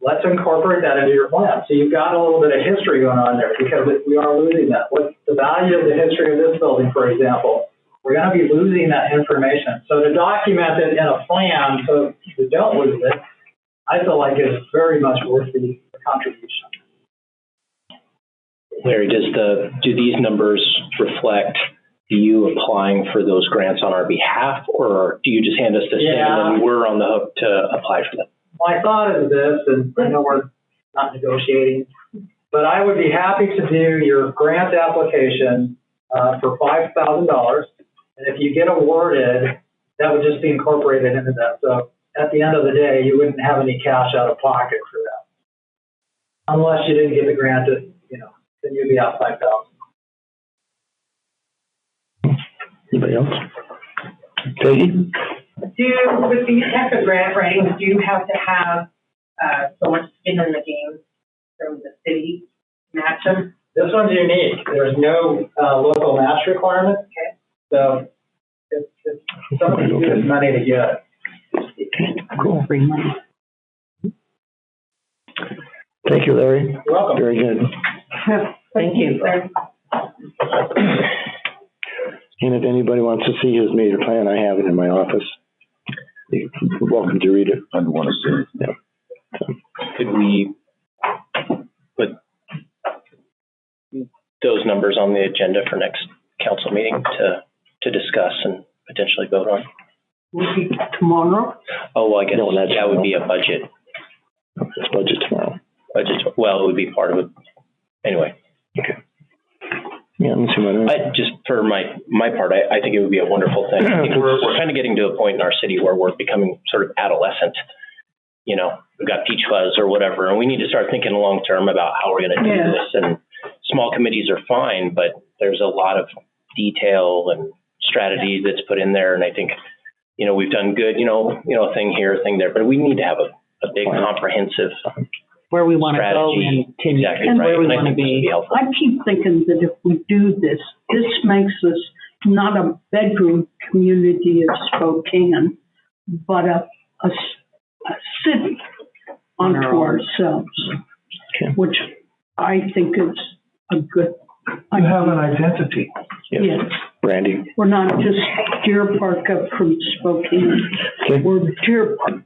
let's incorporate that into your plan. So you've got a little bit of history going on there because we are losing that. What's the value of the history of this building, for example? We're going to be losing that information. So to document it in a plan so you don't lose it, I feel like it's very much worth the contribution. Larry, do these numbers reflect you applying for those grants on our behalf, or do you just hand us this thing and then we're on the hook to apply for them? My thought is this, and I know we're not negotiating, but I would be happy to do your grant application for $5,000. And if you get awarded, that would just be incorporated into that. So at the end of the day, you wouldn't have any cash out of pocket for that. Unless you didn't get the grant, then you'd be out $5,000. Anybody else? Peggy? With these types of grant writings, do you have to have so much skin in the game from the city to match them? This one's unique. There's no local match requirement. Okay. So it's somebody's good money to get. Cool. Free money. Thank you, Larry. You're welcome. Very good. Thank you. And if anybody wants to see his major plan, I have it in my office. You're welcome to read it. I'd want to see it. Yeah. So, Could we put those numbers on the agenda for next council meeting to discuss and potentially vote on? Will be tomorrow? Oh, well, I guess, No, that's it would be a budget. it's budget tomorrow. Well, it would be part of it. Anyway. Okay. Yeah, let me see what Just for my part, I think it would be a wonderful thing. I think we're kind of getting to a point in our city where we're becoming sort of adolescent. We've got peach fuzz or whatever, and we need to start thinking long term about how we're going to do this. And small committees are fine, but there's a lot of detail and strategy that's put in there. And I think, we've done good, a thing here, a thing there, but we need to have a big comprehensive Where we want to go strategy. in 10 years. Exactly And right. where we And I want to think this would be be. helpful. I keep thinking that if we do this, this makes us not a bedroom community of Spokane, but a city unto ourselves, which I think is a good. You have an identity. Yes. Randy. We're not just Deer Park up from Spokane. Okay. We're Deer Park.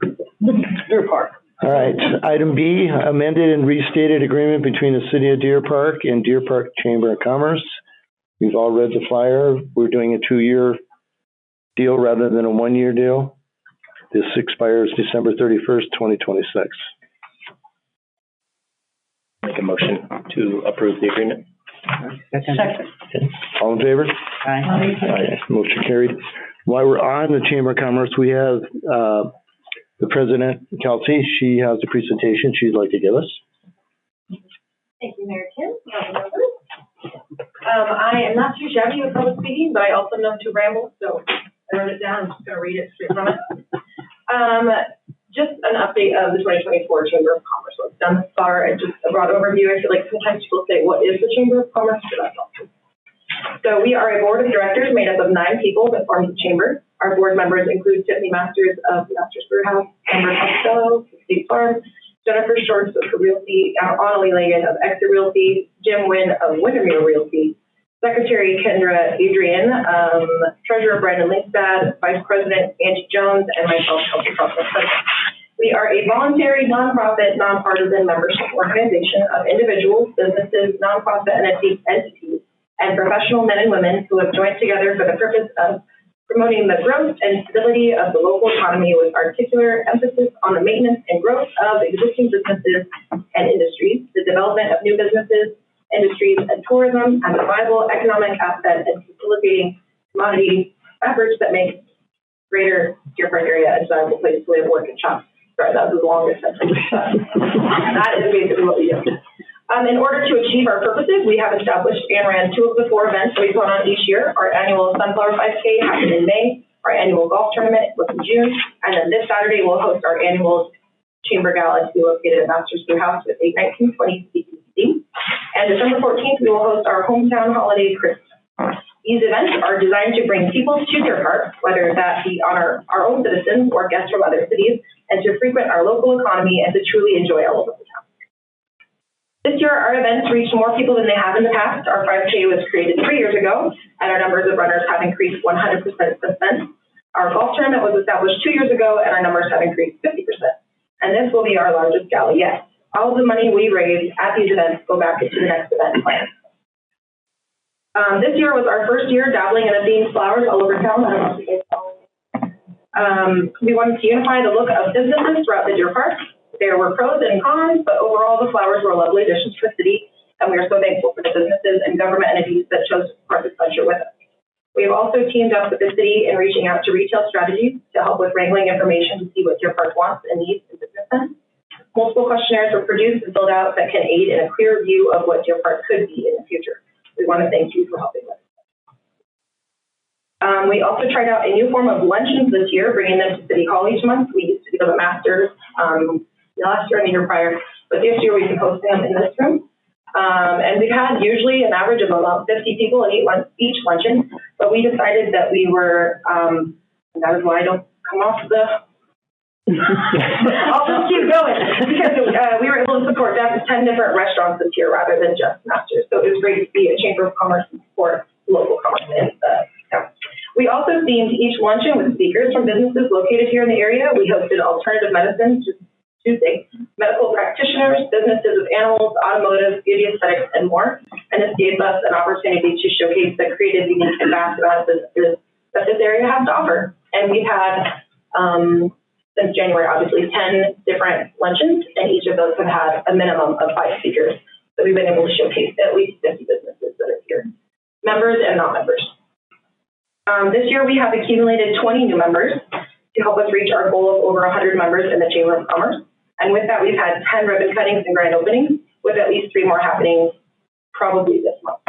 Deer Park. All right. Item B, amended and restated agreement between the City of Deer Park and Deer Park Chamber of Commerce. We've all read the flyer. We're doing a 2-year deal rather than a 1-year deal. This expires December 31st, 2026. Make a motion to approve the agreement. Second. Okay. All in favor? Aye. Aye. Motion carried. While we're on the Chamber of Commerce, we have the president, Kelsey. She has a presentation she'd like to give us. Thank you, Mayor Kim. I am not too shabby with public speaking, but I also know to ramble, so I wrote it down. I'm just going to read it straight from it. Just an update of the 2024 Chamber of Commerce. What's done thus far, and just a broad overview. I feel like sometimes people say, what is the Chamber of Commerce? But that's not true. So we are a board of directors made up of 9 people that forms the chamber. Our board members include Tiffany Masters of Masters Brewhouse, Amber Costello of State Farm, Jennifer Shorts of Realty, Annalie Lagan of Exeter Realty, Jim Wynn of Windermere Realty, Secretary Kendra Adrian, Treasurer Brandon Linkstad, Vice President Angie Jones, and myself, Kelsey Crawford. We are a voluntary, nonprofit, nonpartisan membership organization of individuals, businesses, nonprofit entities, and professional men and women who have joined together for the purpose of promoting the growth and stability of the local economy with particular emphasis on the maintenance and growth of existing businesses and industries, the development of new businesses, industries, and tourism as a viable economic asset, and facilitating commodity efforts that make greater Deer Park area a desirable place to live, work, and shop. Sorry, that was the longest sentence. That is basically what we do. In order to achieve our purposes, we have established and ran 2 of the 4 events we put on each year. Our annual Sunflower 5K happened in May, our annual golf tournament was in June, and then this Saturday we'll host our annual Chamber Gala to be located at Masters Brewhouse with 8/19/20 CPC. And December 14th, we will host our hometown holiday Christmas. These events are designed to bring people to Deer Park, whether that be on our own citizens or guests from other cities, and to frequent our local economy and to truly enjoy all of the town. This year, our events reached more people than they have in the past. Our 5K was created 3 years ago, and our numbers of runners have increased 100% since then. Our golf tournament was established 2 years ago, and our numbers have increased 50%. And this will be our largest gala yet. All of the money we raise at these events go back into the next event plan. This year was our first year dabbling in themed flowers all over town. I don't know if you guys saw. We wanted to unify the look of businesses throughout the Deer Park. There were pros and cons, but overall the flowers were lovely additions to the city, and we are so thankful for the businesses and government entities that chose to support this venture with us. We have also teamed up with the city in reaching out to retail strategies to help with wrangling information to see what Deer Park wants and needs in business sense. Multiple questionnaires were produced and filled out that can aid in a clear view of what Deer Park could be in the future. We want to thank you for helping with. We also tried out a new form of luncheons this year, bringing them to City Hall each month. We used to do the Masters last year and the year prior, but this year we've been hosting them in this room. And we've had usually an average of about 50 people at each luncheon, but we decided that we were, and that is why I don't come off the, I'll just keep going, because we were able to support 10 different restaurants this year rather than just Masters. So it was great to see a Chamber of Commerce and support local commerce in the town. We also themed each luncheon with speakers from businesses located here in the area. We hosted alternative medicine, Tuesday, medical practitioners, businesses with animals, automotive, beauty aesthetics, and more. And this gave us an opportunity to showcase the creative, unique, and vast amount of businesses that this area has to offer. And we've had, since January, obviously, 10 different luncheons, and each of those have had a minimum of 5 speakers. So we've been able to showcase at least 50 businesses that are here, members and non-members. This year, we have accumulated 20 new members to help us reach our goal of over 100 members in the Chamber of Commerce. And with that, we've had 10 ribbon cuttings and grand openings, with at least 3 more happening probably this month.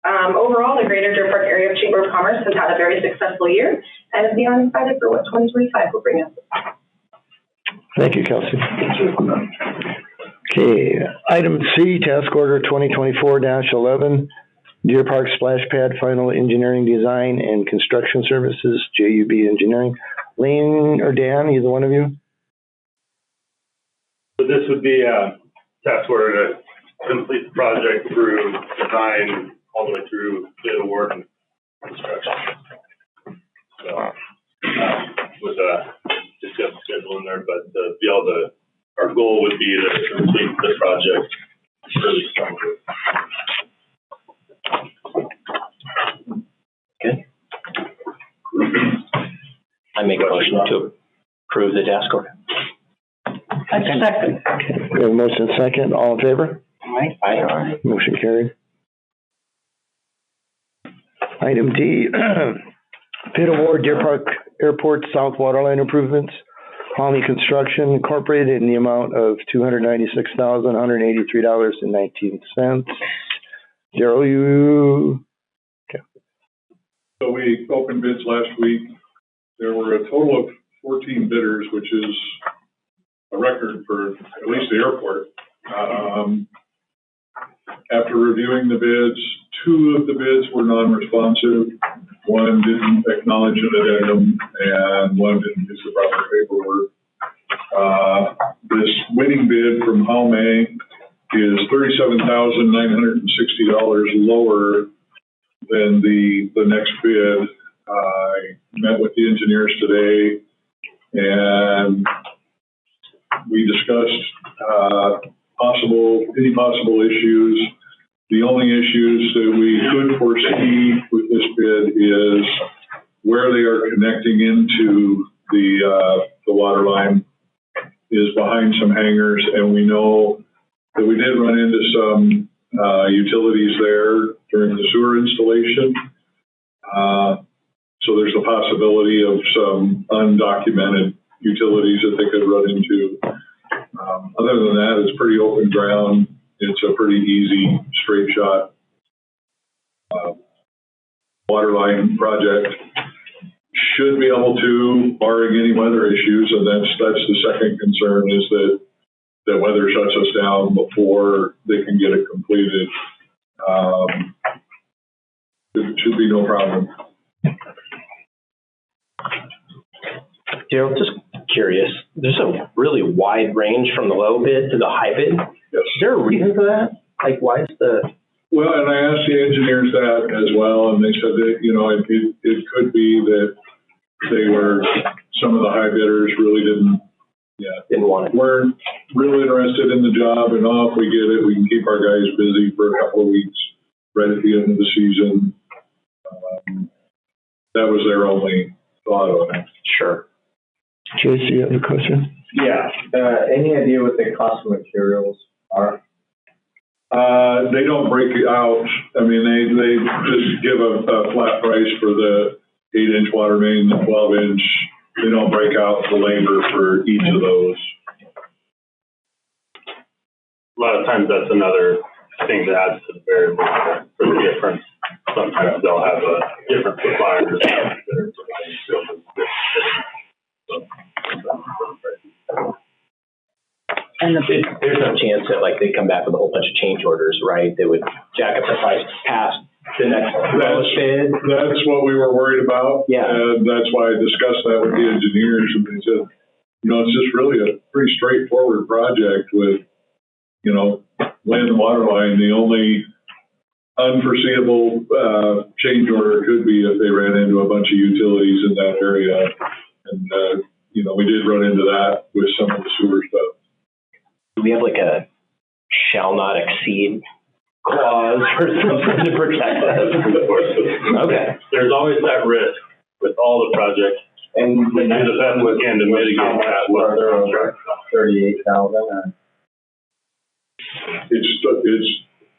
Overall, the Greater Deer Park Area Chamber of Commerce has had a very successful year and is beyond excited for what 2025 will bring us. Thank you, Kelsey. Okay, item C, task order 2024-11, Deer Park Splash Pad Final Engineering Design and Construction Services, JUB Engineering. Lane or Dan, either one of you? So this would be a task order to complete the project through design all the way through bid award and construction. So with a discussed schedule in there, but our goal would be to complete the project early summer. Okay. I make a motion to approve the task order. Second. Okay. We have a motion second. All in favor? Aye. Motion carried. Item D, bid award Deer Park Airport South Waterline improvements. Palmy Construction Incorporated in the amount of $296,183.19. Daryl, you, So we opened bids last week. There were a total of 14 bidders, which is a record for at least the airport. After reviewing the bids, 2 of the bids were non-responsive. One didn't acknowledge an addendum, and one didn't use the proper paperwork. This winning bid from Halme is $37,960 lower than the next bid. I met with the engineers today, and we discussed any possible issues. The only issues that we could foresee with this bid is where they are connecting into the water line is behind some hangars, and we know that we did run into some utilities there during the sewer installation. So there's a possibility of some undocumented utilities that they could run into. Other than that, it's pretty open ground. It's a pretty easy, straight shot water line project. Should be able to, barring any weather issues, and that's the second concern, is that weather shuts us down before they can get it completed. It should be no problem. Daryl, just curious, there's a really wide range from the low bid to the high bid. Yes. Is there a reason for that? Like, why is the... Well, and I asked the engineers that as well, and they said that, it could be that some of the high bidders really didn't want it. Weren't real interested in the job, and if we get it, we can keep our guys busy for a couple of weeks right at the end of the season. That was their only thought on it. Sure. Chase, you have a question? Yeah. Any idea what the cost of materials are? They don't break it out. I mean, they just give a flat price for the 8-inch water main, the 12-inch. They don't break out the labor for each of those. A lot of times that's another thing that adds to the variable for the difference. Sometimes they'll have a different suppliers that are providing services. And there's no chance that they come back with a whole bunch of change orders, right? That would jack up the price past the next lowest bid. That's what we were worried about. Yeah. And that's why I discussed that with the engineers, and they said, it's just really a pretty straightforward project with, land and water line. The only unforeseeable change order could be if they ran into a bunch of utilities in that area. And, we did run into that with some of the sewer stuff. Do we have a shall not exceed clause or something to protect us? Okay. There's always that risk with all the projects. And we do the best we can to mitigate that with their own contract. 38,000.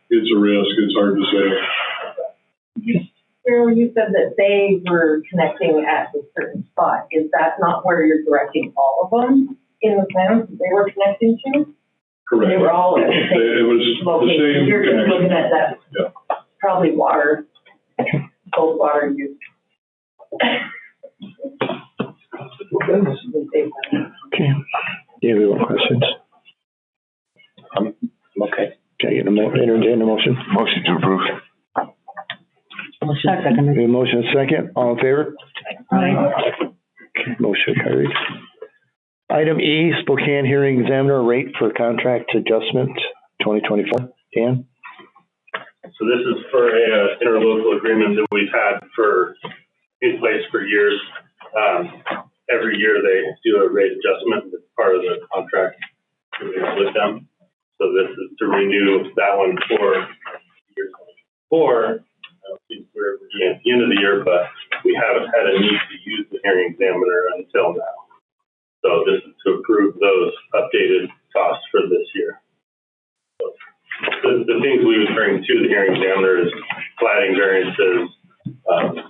It's a risk. It's hard to say. Carol, you said that they were connecting at a certain spot. Is that not where you're directing all of them in the plans that they were connecting to? Correct. They were all at the same It was location. the same You're just connection. looking at that. Yeah. Probably water, cold water use. Okay. Do you have any more questions? Okay. Can I get entertain a motion? Motion to approve. Second. A motion and second. All in favor? Aye. Okay, motion carried. Item E, Spokane Hearing Examiner rate for contract adjustment 2024. Dan? So this is for a interlocal agreement that we've had in place for years. Every year they do a rate adjustment as part of the contract that we have with them. So this is to renew that one for year 24. We're at the end of the year, but we haven't had a need to use the hearing examiner until now. So this is to approve those updated costs for this year. So the things we would bring to the hearing examiner is plating variances,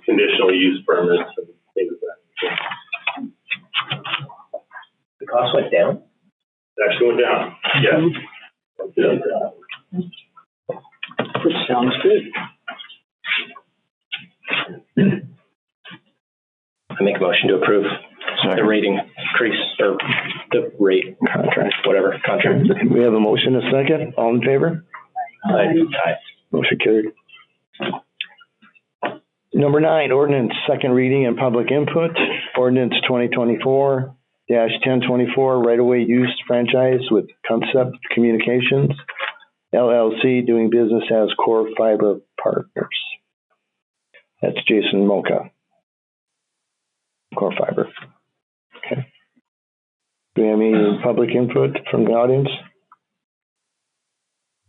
conditional use permits, and things of that nature. The cost went down? It actually went down, yes. Which sounds good. I make a motion to approve the rating increase, or the rate Contract. whatever, contract. We have a motion, a second. All in favor? Aye. Motion carried. Number 9, ordinance, second reading and public input. Ordinance 2024-1024, right-of-way use franchise with Concept Communications, LLC, doing business as Core Fiber Partners. That's Jason Mocha. Core Fiber. Okay. Do we have any public input from the audience?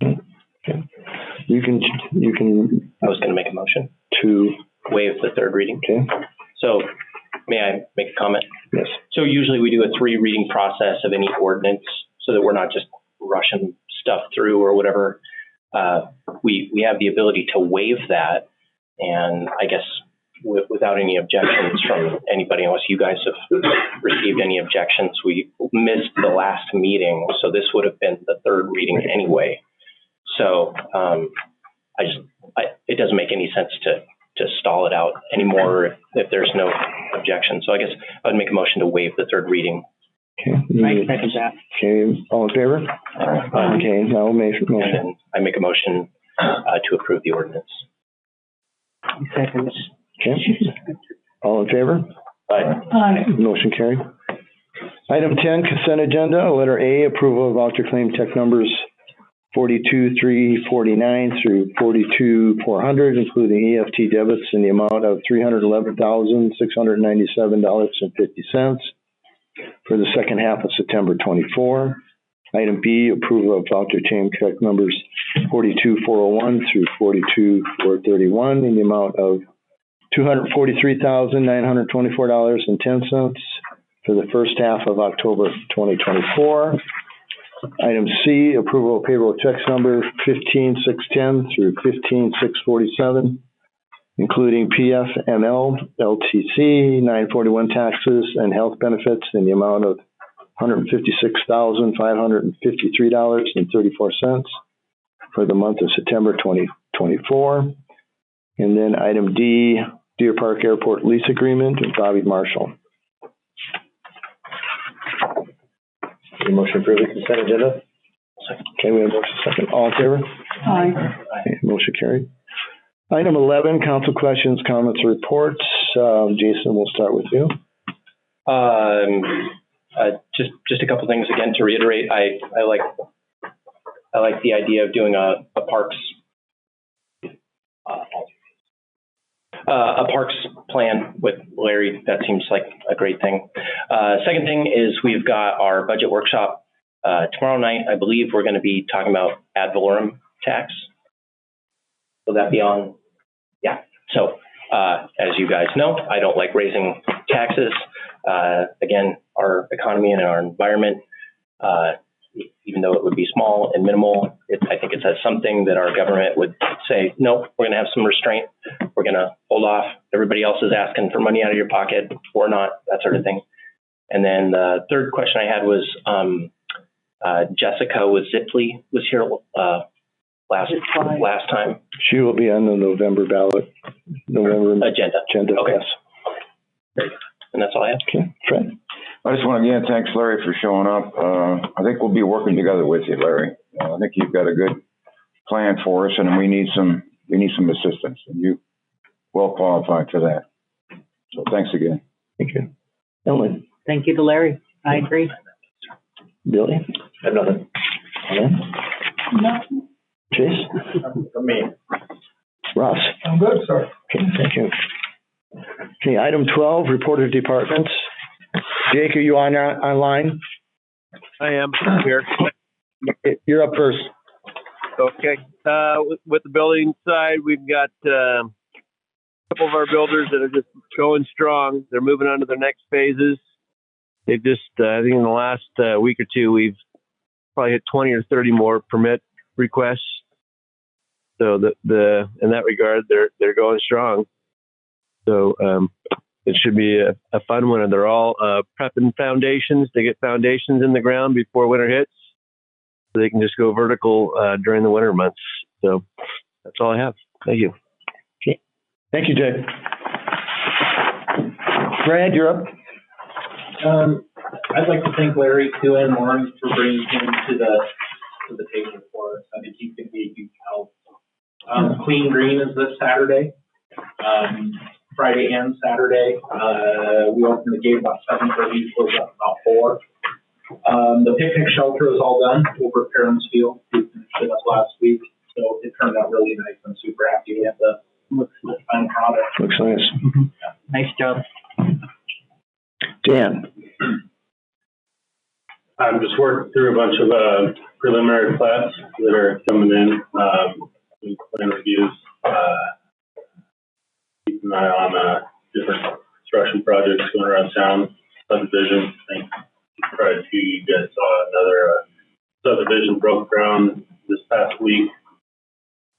Okay. You can I was gonna make a motion to, waive the third reading. okay, So, may I make a comment? yes. So usually we do a 3-reading process of any ordinance so that we're not just rushing stuff through or whatever. We have the ability to waive that, and I guess without any objections from anybody, unless you guys have received any objections, we missed the last meeting, so this would have been the 3rd reading anyway. So it doesn't make any sense to stall it out anymore if there's no objection. So I guess I would make a motion to waive the 3rd reading. Okay. I second that. Okay, all in favor? Okay, now motion. And then I make a motion to approve the ordinance. Second. Okay. All in favor? Aye. Motion carried. Item 10, consent agenda. Letter A, approval of voucher claim check numbers 42,349 through 42,400, including EFT debits in the amount of $311,697.50 for the second half of September 24. Item B, approval of voucher chain check numbers 42,401 through 42,431 in the amount of $243,924.10 for the first half of October 2024. Item C, approval of payroll checks number 15,610 through 15,647, including PFML, LTC, 941 taxes, and health benefits in the amount of $156,553.34 for the month of September 2024. And then item D, Deer Park Airport lease agreement with Bobby Marshall. Motion approved the consent agenda? Okay, we have a motion second. All in favor? Aye. Okay, motion carried. Item 11, council questions, comments, reports. Jason, we'll start with you. Just a couple things again to reiterate. I like the idea of doing a parks plan with Larry. That seems like a great thing. Second thing is we've got our budget workshop tomorrow night. I believe we're going to be talking about ad valorem tax. Will that be on? Yeah. So as you guys know, I don't like raising taxes. Again, our economy and our environment, even though it would be small and minimal, I think it's something that our government would say, no, we're going to have some restraint. We're going to hold off. Everybody else is asking for money out of your pocket or not, that sort of thing. And then the third question I had was Jessica Zipley was here last time. She will be on the November ballot, November agenda. Okay. Yes. Great. And that's all I have. Okay, Fred. I just want to again thanks Larry for showing up. I think we'll be working together with you, Larry. I think you've got a good plan for us, and we need some assistance, and you well qualified for that. So thanks again. Thank you. Ellen. Thank you to Larry. I agree. Billy. I have nothing. Nothing. Chase. For me. Ross. I'm good, sir. Okay, thank you. Okay, item 12, reported departments. Jake, are you online? I am here. You're up first. Okay. With the building side, we've got a couple of our builders that are just going strong. They're moving on to their next phases. They've just, I think in the last week or two, we've probably hit 20 or 30 more permit requests. So in that regard, they're going strong. So it should be a fun one. And they're all prepping foundations to get foundations in the ground before winter hits, so they can just go vertical during the winter months. So that's all I have. Thank you. Okay. Thank you, Jay. Brad, you're up. I'd like to thank Larry too and Lauren for bringing him to the table for us. I think he's going to be a huge help. Clean Green is this Saturday, Friday and Saturday. We open the gate about 7:30, close up about 4. The picnic shelter is all done over at Parents Field. We finished it up last week, so it turned out really nice. I'm super happy we have the final product. Looks nice. Mm-hmm. Nice job. Dan. I'm just working through a bunch of preliminary plats that are coming in, plan reviews, keep an eye on different construction projects going around town, subdivision. I think probably you guys saw another subdivision broke ground this past week,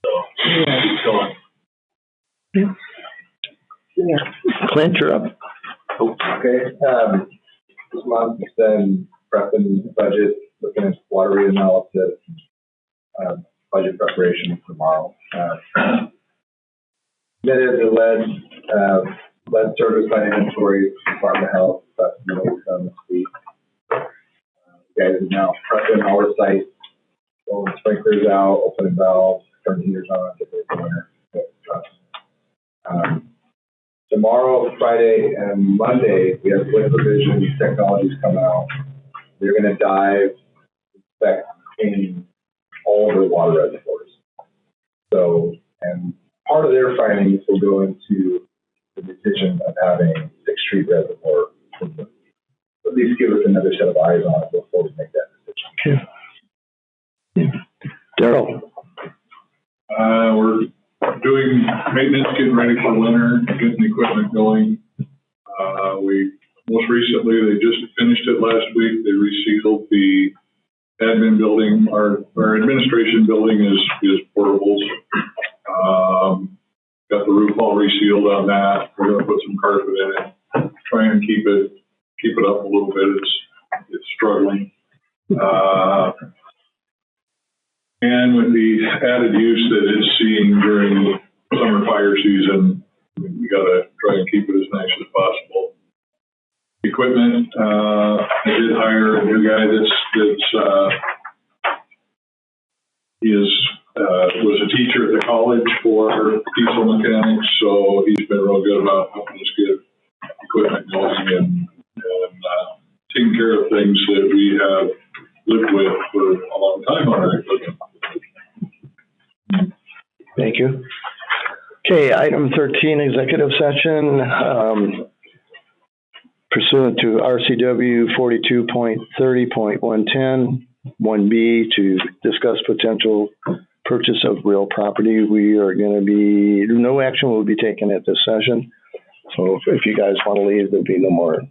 so keep going. Clint, you're up. Okay, this month has been prepping the budget, looking at water reanalysis, budget preparation for tomorrow. That is the lead certified inventory, Department of Health, that's the middle done this week. You guys are now prepping our site, pulling sprinklers out, opening valves, turning heaters on, get ready for winter. Tomorrow, Friday, and Monday, we have Wind Provision Technologies come out. They're going to dive, inspect, clean all the water reservoirs. So, and part of their findings will go into the decision of having 6th Street Reservoir. At least give us another set of eyes on it before we make that decision. Daryl. We're doing maintenance, getting ready for winter, getting the equipment going. We most recently, they just finished it last week. They resealed the admin building. Our administration building is portables. Got the roof all resealed on that. We're going to put some carpet in it, try and keep it up a little bit. It's struggling. And with the added use that it's seeing during summer fire season, we got to try and keep it as nice as possible. Equipment, I did hire a new guy was a teacher at the college for diesel mechanics, so he's been real good about helping us get equipment going and taking care of things that we have lived with for a long time on our equipment. Thank you. Okay, item 13, executive session. Pursuant to RCW 42.30.110, 1B, to discuss potential purchase of real property. We are going to no action will be taken at this session. So if you guys want to leave, there'll be no more